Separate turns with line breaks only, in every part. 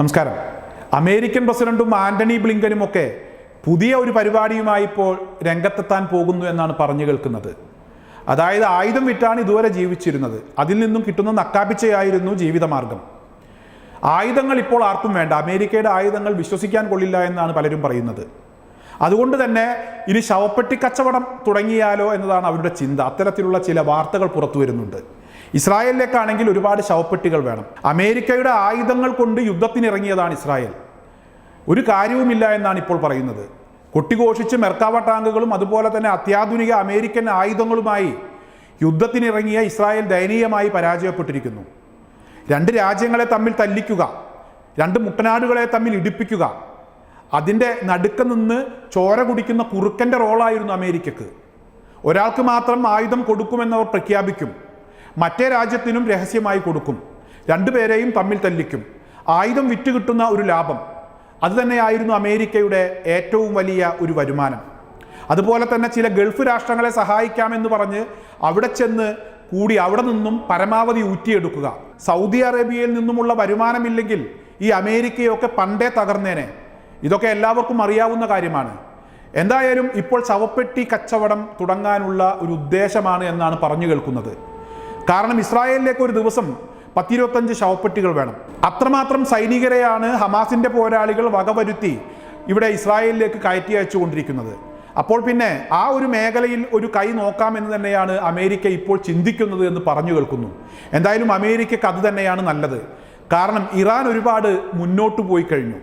നമസ്കാരം. അമേരിക്കൻ പ്രസിഡന്റും ആന്റണി ബ്ലിങ്കനുമൊക്കെ പുതിയ ഒരു പരിപാടിയുമായി ഇപ്പോൾ രംഗത്തെത്താൻ പോകുന്നു എന്നാണ് പറഞ്ഞു കേൾക്കുന്നത്. അതായത് ആയുധം വിറ്റാണ് ഇതുവരെ ജീവിച്ചിരുന്നത്. അതിൽ നിന്നും കിട്ടുന്ന നക്കാപ്പിച്ചയായിരുന്നു ജീവിതമാർഗം. ആയുധങ്ങൾ ഇപ്പോൾ ആർക്കും വേണ്ട. അമേരിക്കയുടെ ആയുധങ്ങൾ വിശ്വസിക്കാൻ കൊള്ളില്ല എന്നാണ് പലരും പറയുന്നത്. അതുകൊണ്ട് തന്നെ ഇനി ശവപ്പെട്ടി കച്ചവടം തുടങ്ങിയാലോ എന്നതാണ് അവരുടെ ചിന്ത. അത്തരത്തിലുള്ള ചില വാർത്തകൾ പുറത്തു വരുന്നുണ്ട്. ഇസ്രായേലിലേക്കാണെങ്കിൽ ഒരുപാട് ശവപ്പെട്ടികൾ വേണം. അമേരിക്കയുടെ ആയുധങ്ങൾ കൊണ്ട് യുദ്ധത്തിനിറങ്ങിയതാണ് ഇസ്രായേൽ. ഒരു കാര്യവുമില്ല എന്നാണ് ഇപ്പോൾ പറയുന്നത്. കൊട്ടിഘോഷിച്ച് മെർക്കാവ ടാങ്കുകളും അതുപോലെ തന്നെ അത്യാധുനിക അമേരിക്കൻ ആയുധങ്ങളുമായി യുദ്ധത്തിനിറങ്ങിയ ഇസ്രായേൽ ദയനീയമായി പരാജയപ്പെട്ടിരിക്കുന്നു. രണ്ട് രാജ്യങ്ങളെ തമ്മിൽ തല്ലിക്കുക, രണ്ട് മുട്ടനാടുകളെ തമ്മിൽ ഇടിപ്പിക്കുക, അതിൻ്റെ നടുക്ക് നിന്ന് ചോര കുടിക്കുന്ന കുറുക്കൻ്റെ റോളായിരുന്നു അമേരിക്കക്ക്. ഒരാൾക്ക് മാത്രം ആയുധം കൊടുക്കുമെന്നവർ പ്രഖ്യാപിക്കും, മറ്റേ രാജ്യത്തിനും രഹസ്യമായി കൊടുക്കും, രണ്ടുപേരെയും തമ്മിൽ തല്ലിക്കും. ആയുധം വിറ്റ് കിട്ടുന്ന ഒരു ലാഭം, അതുതന്നെയായിരുന്നു അമേരിക്കയുടെ ഏറ്റവും വലിയ ഒരു വരുമാനം. അതുപോലെ തന്നെ ചില ഗൾഫ് രാഷ്ട്രങ്ങളെ സഹായിക്കാമെന്ന് പറഞ്ഞ് അവിടെ ചെന്ന് കൂടി അവിടെ നിന്നും പരമാവധി ഊറ്റിയെടുക്കുക. സൗദി അറേബ്യയിൽ നിന്നുമുള്ള വരുമാനമില്ലെങ്കിൽ ഈ അമേരിക്കയൊക്കെ പണ്ടേ തകർന്നേനെ. ഇതൊക്കെ എല്ലാവർക്കും അറിയാവുന്ന കാര്യമാണ്. എന്തായാലും ഇപ്പോൾ ശവപ്പെട്ടി കച്ചവടം തുടങ്ങാനുള്ള ഒരു ഉദ്ദേശമാണ് എന്നാണ് പറഞ്ഞു കേൾക്കുന്നത്. കാരണം ഇസ്രായേലിലേക്ക് ഒരു ദിവസം 10-25 ശവപ്പെട്ടികൾ വേണം. അത്രമാത്രം സൈനികരെയാണ് ഹമാസിന്റെ പോരാളികൾ വകവരുത്തി ഇവിടെ ഇസ്രായേലിലേക്ക് കയറ്റി അയച്ചുകൊണ്ടിരിക്കുന്നത്. അപ്പോൾ പിന്നെ ആ ഒരു മേഖലയിൽ ഒരു കൈ നോക്കാമെന്ന് തന്നെയാണ് അമേരിക്ക ഇപ്പോൾ ചിന്തിക്കുന്നത് എന്ന് പറഞ്ഞു കേൾക്കുന്നു. എന്തായാലും അമേരിക്കക്ക് അത് തന്നെയാണ് നല്ലത്. കാരണം ഇറാൻ ഒരുപാട് മുന്നോട്ട് പോയി കഴിഞ്ഞു.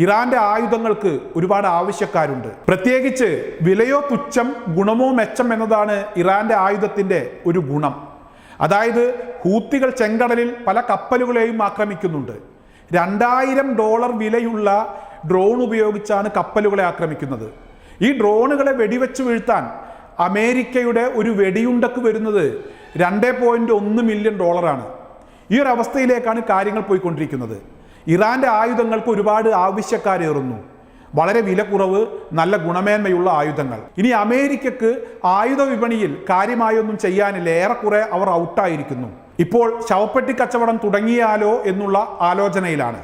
ഇറാന്റെ ആയുധങ്ങൾക്ക് ഒരുപാട് ആവശ്യക്കാരുണ്ട്. പ്രത്യേകിച്ച് വിലയോ തുച്ഛം ഗുണമോ മെച്ചം എന്നതാണ് ഇറാന്റെ ആയുധത്തിന്റെ ഒരു ഗുണം. അതായത് ഹൂത്തികൾ ചെങ്കടലിൽ പല കപ്പലുകളെയും ആക്രമിക്കുന്നുണ്ട്. $2000 വിലയുള്ള ഡ്രോൺ ഉപയോഗിച്ചാണ് കപ്പലുകളെ ആക്രമിക്കുന്നത്. ഈ ഡ്രോണുകളെ വെടിവെച്ച് വീഴ്ത്താൻ അമേരിക്കയുടെ ഒരു വെടിയുണ്ടക്ക് വരുന്നത് $2.1 മില്യൺ. ഈ ഒരു അവസ്ഥയിലേക്കാണ് കാര്യങ്ങൾ പോയിക്കൊണ്ടിരിക്കുന്നത്. ഇറാന്റെ ആയുധങ്ങൾക്ക് ഒരുപാട് ആവശ്യക്കാരേറുന്നു. വളരെ വില കുറവ്, നല്ല ഗുണമേന്മയുള്ള ആയുധങ്ങൾ. ഇനി അമേരിക്കക്ക് ആയുധ വിപണിയിൽ കാര്യമായൊന്നും ചെയ്യാനില്ല. ഏറെക്കുറെ അവർ ഔട്ടായിരിക്കുന്നു. ഇപ്പോൾ ശവപ്പെട്ടി കച്ചവടം തുടങ്ങിയാലോ എന്നുള്ള ആലോചനയിലാണ്.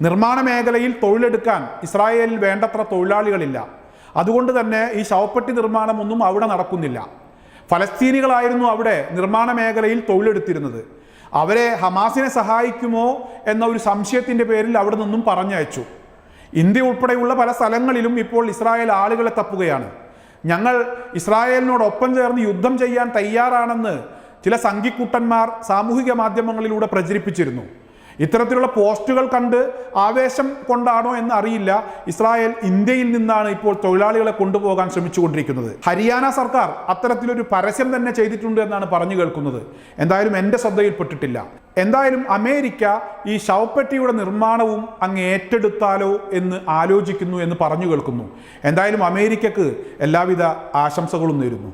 നിർമ്മാണ മേഖലയിൽ തൊഴിലെടുക്കാൻ ഇസ്രായേലിൽ വേണ്ടത്ര തൊഴിലാളികളില്ല. അതുകൊണ്ട് തന്നെ ഈ ശവപ്പെട്ടി നിർമ്മാണമൊന്നും അവിടെ നടക്കുന്നില്ല. ഫലസ്തീനികളായിരുന്നു അവിടെ നിർമ്മാണ മേഖലയിൽ തൊഴിലെടുത്തിരുന്നത്. അവരെ ഹമാസിനെ സഹായിക്കുമോ എന്ന ഒരു സംശയത്തിൻ്റെ പേരിൽ അവിടെ നിന്നും പറഞ്ഞയച്ചു. ഇന്ത്യ ഉൾപ്പെടെയുള്ള പല സ്ഥലങ്ങളിലും ഇപ്പോൾ ഇസ്രായേൽ ആളുകളെ തപ്പുകയാണ്. ഞങ്ങൾ ഇസ്രായേലിനോടൊപ്പം ചേർന്ന് യുദ്ധം ചെയ്യാൻ തയ്യാറാണെന്ന് ചില സംഘിക്കുട്ടന്മാർ സാമൂഹിക മാധ്യമങ്ങളിലൂടെ പ്രചരിപ്പിച്ചിരുന്നു. ഇത്തരത്തിലുള്ള പോസ്റ്റുകൾ കണ്ട് ആവേശം കൊണ്ടാണോ എന്ന് അറിയില്ല, ഇസ്രായേൽ ഇന്ത്യയിൽ നിന്നാണ് ഇപ്പോൾ തൊഴിലാളികളെ കൊണ്ടുപോകാൻ ശ്രമിച്ചുകൊണ്ടിരിക്കുന്നത്. ഹരിയാന സർക്കാർ അത്തരത്തിലൊരു പരസ്യം തന്നെ ചെയ്തിട്ടുണ്ട് എന്നാണ് പറഞ്ഞു കേൾക്കുന്നത്. എന്തായാലും എൻ്റെ ശ്രദ്ധയിൽപ്പെട്ടിട്ടില്ല. എന്തായാലും അമേരിക്ക ഈ ശവപ്പെട്ടിയുടെ നിർമ്മാണവും അങ്ങ് ഏറ്റെടുത്താലോ എന്ന് ആലോചിക്കുന്നു എന്ന് പറഞ്ഞു കേൾക്കുന്നു. എന്തായാലും അമേരിക്കക്ക് എല്ലാവിധ ആശംസകളും നേരുന്നു.